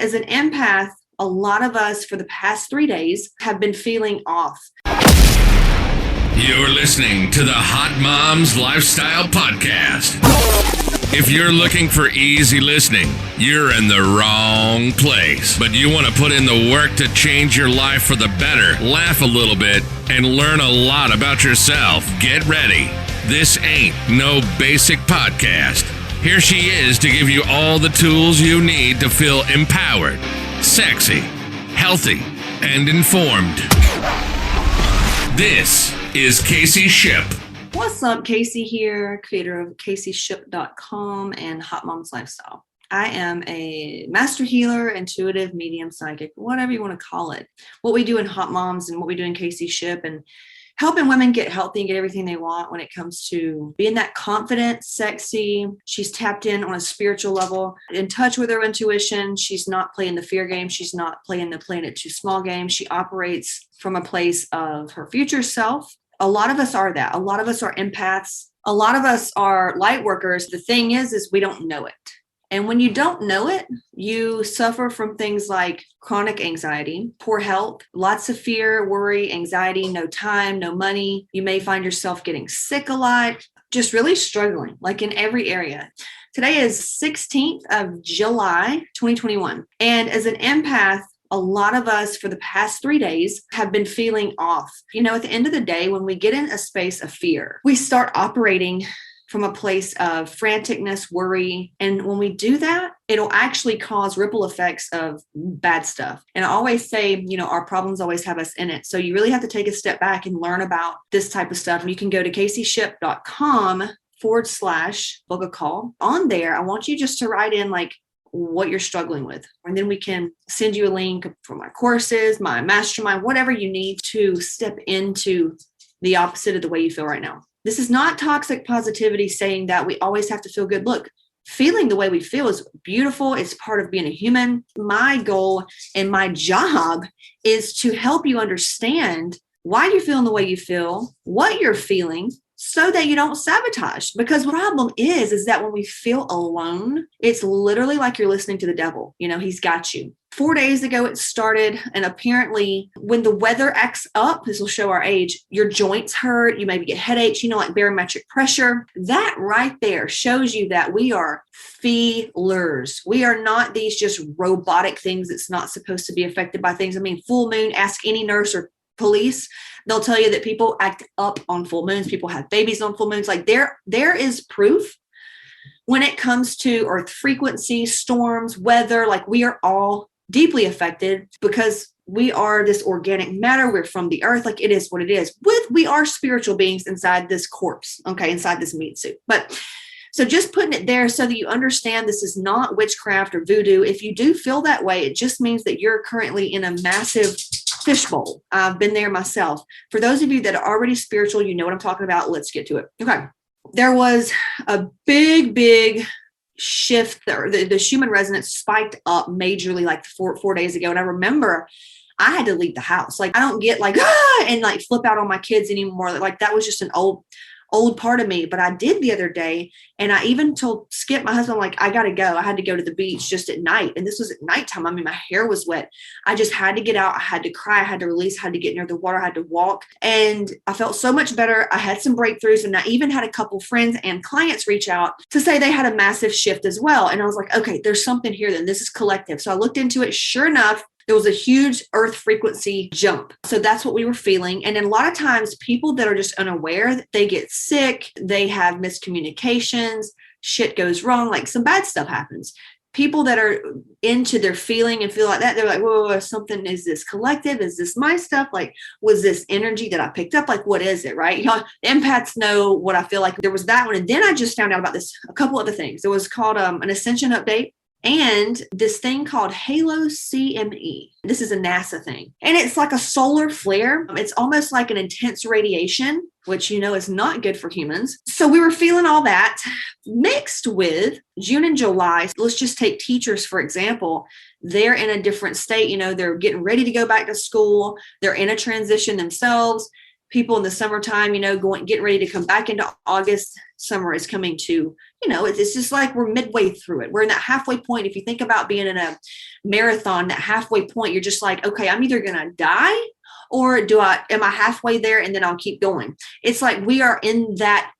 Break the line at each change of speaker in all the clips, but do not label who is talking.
As an empath, a lot of us for the past 3 days have been feeling off.
You're listening to the Hot Moms Lifestyle Podcast. If you're looking for easy listening, you're in the wrong place. But you want to put in the work to change your life for the better, laugh a little bit, and learn a lot about yourself. Get ready. This ain't no basic podcast. Here she is to give you all the tools you need to feel empowered, sexy, healthy, and informed. This is Casey Ship.
What's up? Casey here, creator of CaseyShip.com and Hot Moms Lifestyle. I am a master healer, intuitive, medium, psychic, whatever you want to call it. What we do in Hot Moms and what we do in Casey Ship and helping women get healthy and get everything they want when it comes to being that confident, sexy. She's tapped in on a spiritual level, in touch with her intuition. She's not playing the fear game. She's not playing the playing it too small game. She operates from a place of her future self. A lot of us are that. A lot of us are empaths. A lot of us are light workers. The thing is we don't know it. And when you don't know it, you suffer from things like chronic anxiety, poor health, lots of fear, worry, anxiety, no time, no money. You may find yourself getting sick a lot, just really struggling, like in every area. Today is 16th of July, 2021. And as an empath, a lot of us for the past 3 days have been feeling off. You know, at the end of the day, when we get in a space of fear, we start operating from a place of franticness, worry. And when we do that, it'll actually cause ripple effects of bad stuff. And I always say, you know, our problems always have us in it. So you really have to take a step back and learn about this type of stuff. And you can go to CaseyShip.com/book a call. On there, I want you just to write in like what you're struggling with. And then we can send you a link for my courses, my mastermind, whatever you need to step into the opposite of the way you feel right now. This is not toxic positivity saying that we always have to feel good. Look, feeling the way we feel is beautiful. It's part of being a human. My goal and my job is to help you understand why you're feeling the way you feel, what you're feeling, so that you don't sabotage. Because the problem is that when we feel alone, it's literally like you're listening to the devil. You know, he's got you. 4 days ago, it started. And apparently when the weather acts up, this will show our age, your joints hurt. You maybe get headaches, you know, like barometric pressure. That right there shows you that we are feelers. We are not these just robotic things that's not supposed to be affected by things. I mean, full moon, ask any nurse or police. They'll tell you that people act up on full moons. People have babies on full moons. Like there is proof when it comes to earth frequency, storms, weather, like we are all deeply affected because we are this organic matter. We're from the earth. Like it is what it is. We are spiritual beings inside this corpse, okay, inside this meat suit. But so just putting it there so that you understand this is not witchcraft or voodoo. If you do feel that way, it just means that you're currently in a massive fishbowl. I've been there myself. For those of you that are already spiritual, you know what I'm talking about. Let's get to it. Okay. There was a big shift. The human resonance spiked up majorly like four days ago. And I remember I had to leave the house. Like I don't get like, and like flip out on my kids anymore. Like that was just an old part of me, but I did the other day. And I even told Skip, my husband, like, I got to go. I had to go to the beach just at night. And this was at nighttime. I mean, my hair was wet. I just had to get out. I had to cry. I had to release, I had to get near the water. I had to walk. And I felt so much better. I had some breakthroughs. And I even had a couple friends and clients reach out to say they had a massive shift as well. And I was like, okay, there's something here then. This is collective. So I looked into it. Sure enough, there was a huge earth frequency jump. So that's what we were feeling. And then a lot of times people that are just unaware, they get sick, they have miscommunications, shit goes wrong, like some bad stuff happens. People that are into their feeling and feel like that, they're like, whoa, something, is this collective? Is this my stuff? Like, was this energy that I picked up? Like, what is it, right? You know, empaths know what I feel like. There was that one. And then I just found out about this, a couple other things. It was called an Ascension update. And this thing called Halo CME. This is a NASA thing. And it's like a solar flare. It's almost like an intense radiation, which you know is not good for humans. So we were feeling all that mixed with June and July. Let's just take teachers, for example. They're in a different state. You know, they're getting ready to go back to school. They're in a transition themselves. people in the summertime, getting ready to come back into August. Summer is coming to, it's just like we're midway through it. We're in that halfway point. If you think about being in a marathon, that halfway point, you're just like, okay, I'm either going to die or am I halfway there and then I'll keep going? It's like we are in that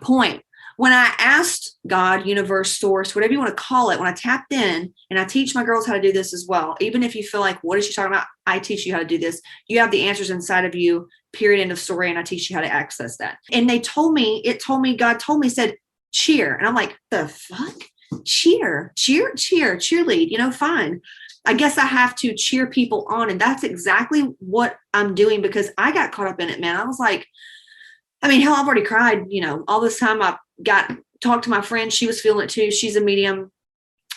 point. When I asked God, universe, source, whatever you want to call it, when I tapped in, and I teach my girls how to do this as well, even if you feel like, what is she talking about? I teach you how to do this. You have the answers inside of you, period, end of story. And I teach you how to access that. And God told me, said, cheer. And I'm like, the fuck? Cheer, cheerlead, fine. I guess I have to cheer people on. And that's exactly what I'm doing, because I got caught up in it, man. I was like, hell, I've already cried, all this time. I talked to my friend. She was feeling it too. She's a medium,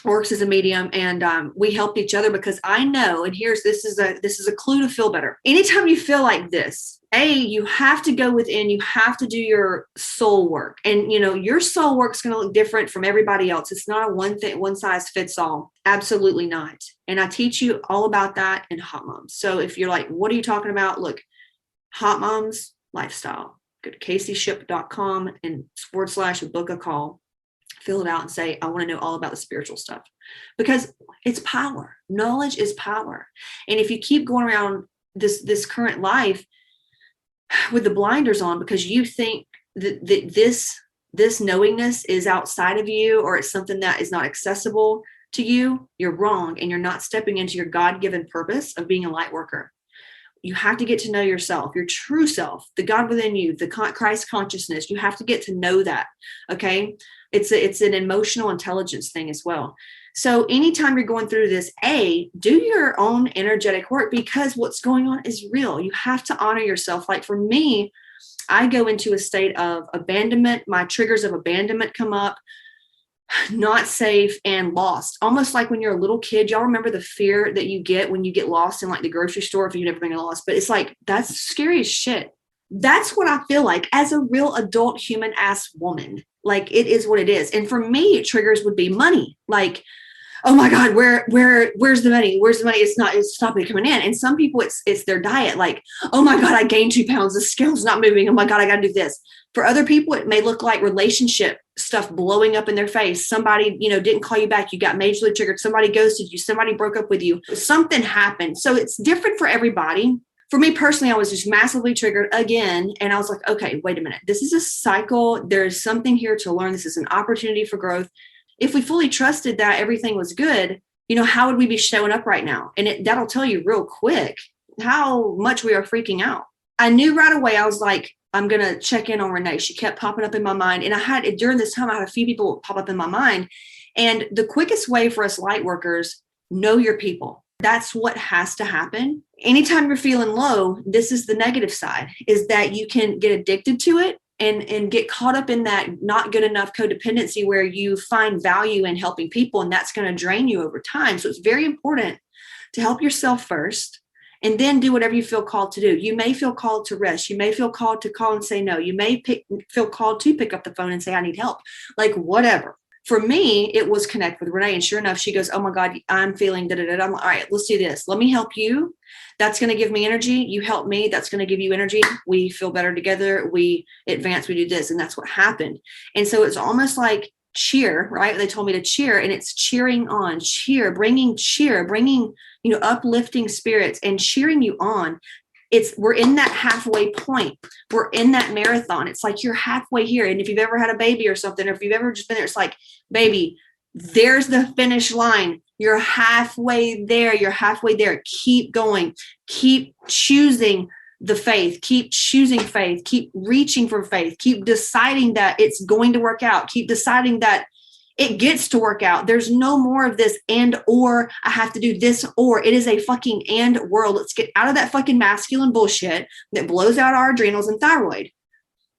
works as a medium, and we helped each other, because I know, and this is a clue to feel better. Anytime you feel like this, you have to go within, you have to do your soul work. And, your soul work is going to look different from everybody else. It's not a one size fits all. Absolutely not. And I teach you all about that in Hot Moms. So if you're like, what are you talking about? Look, Hot Moms Lifestyle. Go to CaseyShip.com and / book a call, fill it out and say, I want to know all about the spiritual stuff, because it's power. Knowledge is power. And if you keep going around this current life with the blinders on, because you think that this knowingness is outside of you, or it's something that is not accessible to you, you're wrong. And you're not stepping into your God-given purpose of being a light worker. You have to get to know yourself, your true self, the God within you, the Christ consciousness. You have to get to know that. Okay. It's an emotional intelligence thing as well. So anytime you're going through this, do your own energetic work, because what's going on is real. You have to honor yourself. Like for me, I go into a state of abandonment. My triggers of abandonment come up. Not safe and lost, almost like when you're a little kid. Y'all remember the fear that you get when you get lost in like the grocery store, if you've never been lost, but it's like, that's scary as shit. That's what I feel like as a real adult human ass woman. Like, it is what it is. And for me, triggers would be money. Like, oh my God, where's the money? Where's the money? It's stopping coming in. And some people, it's their diet. Like, oh my God, I gained 2 pounds. The scale's not moving. Oh my God, I got to do this. For other people, it may look like relationship stuff blowing up in their face. Somebody, didn't call you back. You got majorly triggered. Somebody ghosted you. Somebody broke up with you. Something happened. So it's different for everybody. For me personally, I was just massively triggered again. And I was like, okay, wait a minute. This is a cycle. There's something here to learn. This is an opportunity for growth. If we fully trusted that everything was good, how would we be showing up right now? And that'll tell you real quick how much we are freaking out. I knew right away. I was like, I'm going to check in on Renee. She kept popping up in my mind. And during this time, I had a few people pop up in my mind. And the quickest way for us light workers, know your people. That's what has to happen. Anytime you're feeling low, this is the negative side, is that you can get addicted to it and get caught up in that not good enough codependency, where you find value in helping people, and that's going to drain you over time. So it's very important to help yourself first, and then do whatever you feel called to do. You may feel called to rest. You may feel called to call and say no. You may feel called to pick up the phone and say, I need help. Like, whatever. For me, it was connect with Renee. And sure enough, she goes, oh my God, I'm feeling da-da-da. I'm like, all right, let's do this. Let me help you. That's going to give me energy. You help me. That's going to give you energy. We feel better together. We advance. We do this. And that's what happened. And so it's almost like cheer, right? They told me to cheer, and it's cheering on, bringing, uplifting spirits and cheering you on. We're in that halfway point. We're in that marathon. It's like you're halfway here. And if you've ever had a baby or something, or if you've ever just been there, it's like, baby, there's the finish line. You're halfway there. You're halfway there. Keep going. Keep choosing the faith. Keep choosing faith. Keep reaching for faith. Keep deciding that it's going to work out. Keep deciding that it gets to work out. There's no more of this or I have to do this, or it is a fucking and world. Let's get out of that fucking masculine bullshit that blows out our adrenals and thyroid.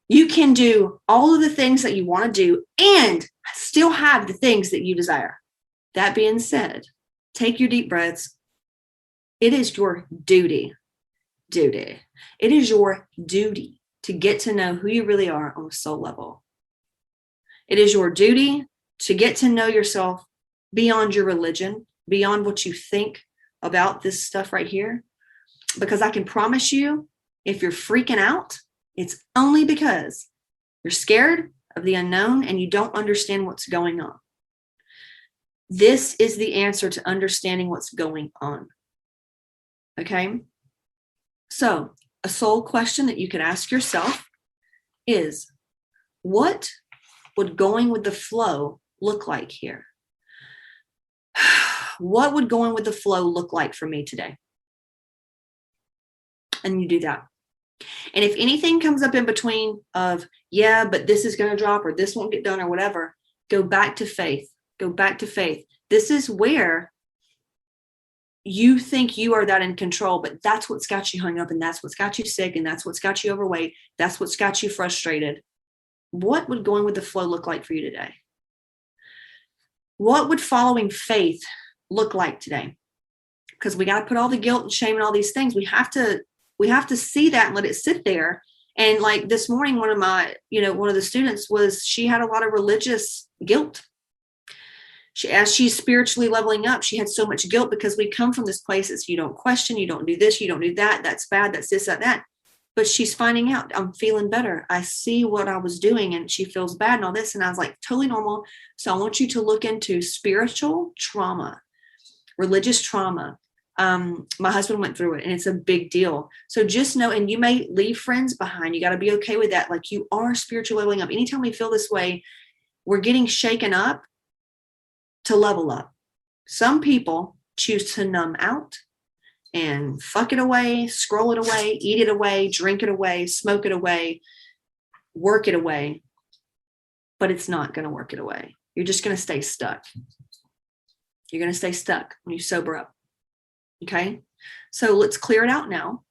You can do all of the things that you want to do and still have the things that you desire. That being said, take your deep breaths. It is your duty. It is your duty to get to know who you really are on a soul level. It is your duty to get to know yourself beyond your religion, beyond what you think about this stuff right here. Because I can promise you, If you're freaking out, it's only because you're scared of the unknown and you don't understand what's going on. This is the answer to understanding what's going on. Okay? So, a soul question that you could ask yourself is, what would going with the flow look like here? What would going with the flow look like for me today? And you do that. And if anything comes up in between of, yeah, but this is going to drop or this won't get done or whatever, go back to faith. Go back to faith. This is where you think you are that in control, but that's what's got you hung up, and that's what's got you sick, and that's what's got you overweight. That's what's got you frustrated. What would going with the flow look like for you today? What would following faith look like today? Because we got to put all the guilt and shame and all these things. We have to see that and let it sit there. And like this morning, one of the students she had a lot of religious guilt. As she's spiritually leveling up, she had so much guilt because we come from this place that you don't question, you don't do this, you don't do that, that's bad, that's this, that. But she's finding out, I'm feeling better. I see what I was doing and she feels bad and all this. And I was like, totally normal. So I want you to look into spiritual trauma, religious trauma. My husband went through it and it's a big deal. So just know, and you may leave friends behind. You got to be okay with that. Like, you are spiritually leveling up. Anytime we feel this way, we're getting shaken up to level up. Some people choose to numb out and fuck it away, scroll it away, eat it away, drink it away, smoke it away, work it away. But it's not going to work it away. You're just going to stay stuck. You're going to stay stuck when you sober up. Okay? So let's clear it out now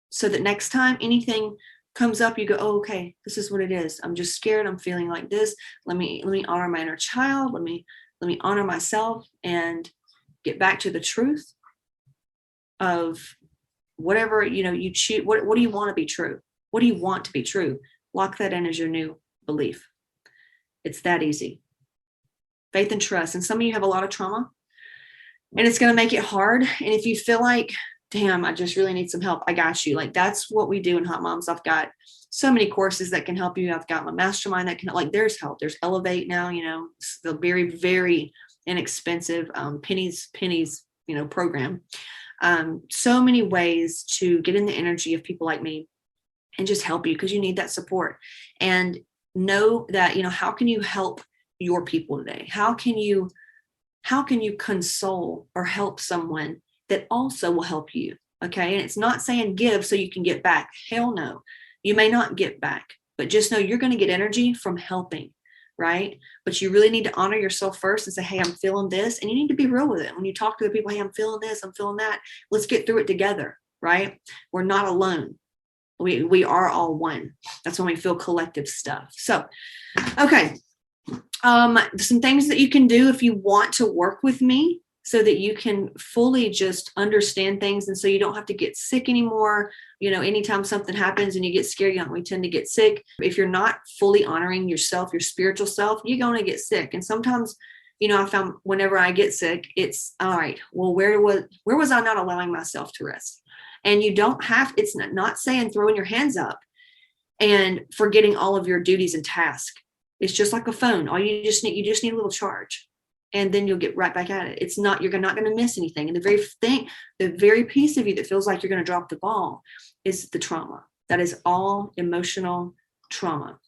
so that next time anything comes up, you go, oh, okay, this is what it is. I'm just scared. I'm feeling like this. Let me honor my inner child. Let me honor myself and get back to the truth of whatever, you choose. What do you want to be true? What do you want to be true? Lock that in as your new belief. It's that easy. Faith and trust. And some of you have a lot of trauma and it's going to make it hard. And if you feel like, damn, I just really need some help, I got you. Like, that's what we do in Hot Moms. I've got so many courses that can help you. I've got my mastermind that can, like, there's help. There's Elevate now, it's the very, very inexpensive pennies, program. So many ways to get in the energy of people like me and just help you because you need that support. And know that, how can you help your people today? How can you console or help someone that also will help you? Okay. And it's not saying give so you can get back. Hell no. You may not get back, but just know you're going to get energy from helping, right? But you really need to honor yourself first and say, hey, I'm feeling this. And you need to be real with it. When you talk to the people, hey, I'm feeling this, I'm feeling that. Let's get through it together, right? We're not alone. We are all one. That's when we feel collective stuff. So, okay. Some things that you can do if you want to work with me so that you can fully just understand things. And so you don't have to get sick anymore. Anytime something happens and you get scared, we tend to get sick. If you're not fully honoring yourself, your spiritual self, you're going to get sick. And sometimes, I found whenever I get sick, it's all right. Well, where was I not allowing myself to rest? And you don't have, it's not saying throwing your hands up and forgetting all of your duties and tasks. It's just like a phone. You just need a little charge. And then you'll get right back at it. You're not going to miss anything. And the very piece of you that feels like you're going to drop the ball is the trauma. That is all emotional trauma.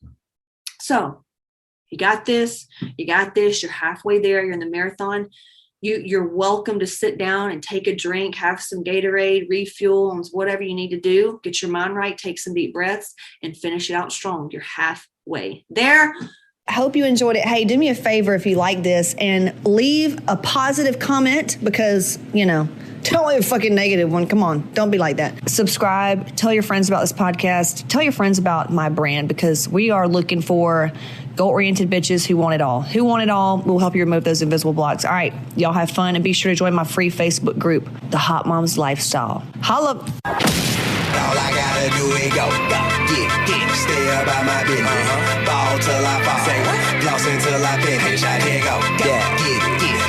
So you got this, you're halfway there, you're in the marathon. You're welcome to sit down and take a drink, have some Gatorade, refuel, and whatever you need to do. Get your mind right, take some deep breaths, and finish it out strong. You're halfway there.
I hope you enjoyed it. Hey, do me a favor if you like this and leave a positive comment because, don't leave a fucking negative one. Come on. Don't be like that. Subscribe. Tell your friends about this podcast. Tell your friends about my brand because we are looking for goal-oriented bitches who want it all. Who want it all? We'll help you remove those invisible blocks. All right. Y'all have fun and be sure to join my free Facebook group, The Hot Moms Lifestyle. Holla.
All I gotta do is go, get, stay about my business. Ball till I fall, say what? Lost until I finish. I here go, get,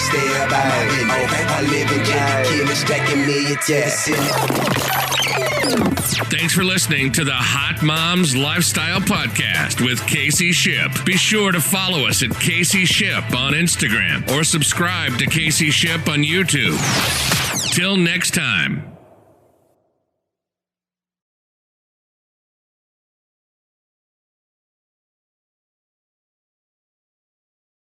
stay about my business. I live in Jackie Kill, stacking million to the ceiling.
Thanks for listening to the Hot Moms Lifestyle Podcast with Casey Ship. Be sure to follow us at Casey Ship on Instagram or subscribe to Casey Ship on YouTube. Till next time.